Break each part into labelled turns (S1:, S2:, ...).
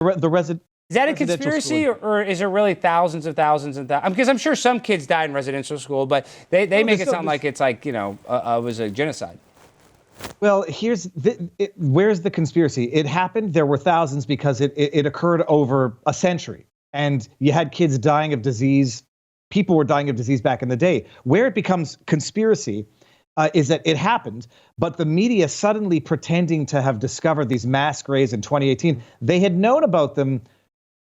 S1: Is that a conspiracy, or is it really thousands and thousands and thousands? Because I'm sure some kids died in residential school, but they make it sound like it's like, it was a genocide.
S2: Well, where's the conspiracy? It happened. There were thousands because it occurred over a century. And you had kids dying of disease. People were dying of disease back in the day. Where it becomes conspiracy is that it happened, but the media suddenly pretending to have discovered these mass graves in 2018. They had known about them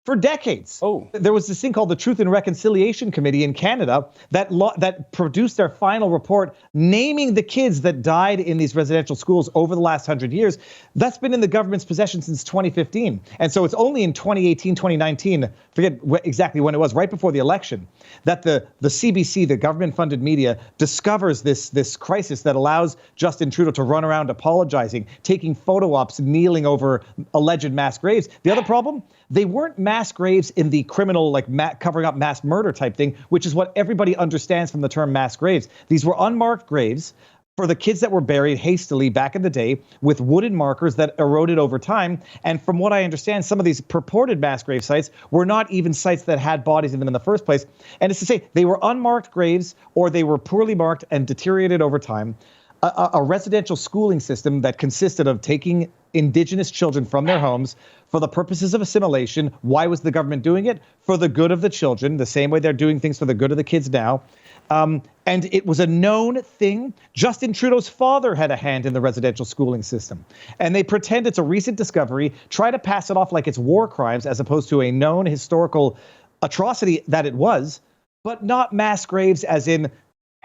S2: for decades.
S1: Oh.
S2: There was this thing called the Truth and Reconciliation Committee in Canada that produced their final report naming the kids that died in these residential schools over the last 100 years. That's been in the government's possession since 2015. And so it's only in 2018, 2019, forget exactly when it was, right before the election, that the CBC, the government-funded media, discovers this crisis that allows Justin Trudeau to run around apologizing, taking photo ops, kneeling over alleged mass graves. The other problem? They weren't mass graves in the criminal, like covering up mass murder type thing, which is what everybody understands from the term mass graves. These were unmarked graves for the kids that were buried hastily back in the day with wooden markers that eroded over time. And from what I understand, some of these purported mass grave sites were not even sites that had bodies in them in the first place. And it's to say they were unmarked graves, or they were poorly marked and deteriorated over time. A residential schooling system that consisted of taking Indigenous children from their homes for the purposes of assimilation. Why was the government doing it? For the good of the children, the same way they're doing things for the good of the kids now. And it was a known thing. Justin Trudeau's father had a hand in the residential schooling system. And they pretend it's a recent discovery, try to pass it off like it's war crimes as opposed to a known historical atrocity that it was, but not mass graves as in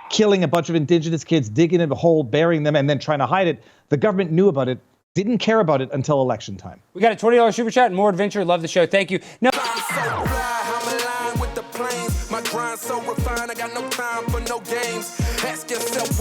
S2: killing a bunch of Indigenous kids, digging in a hole, burying them, and then trying to hide it. The government knew about it, didn't care about it until election time.
S1: We got a $20 super chat and more adventure. Love the show. Thank you. No.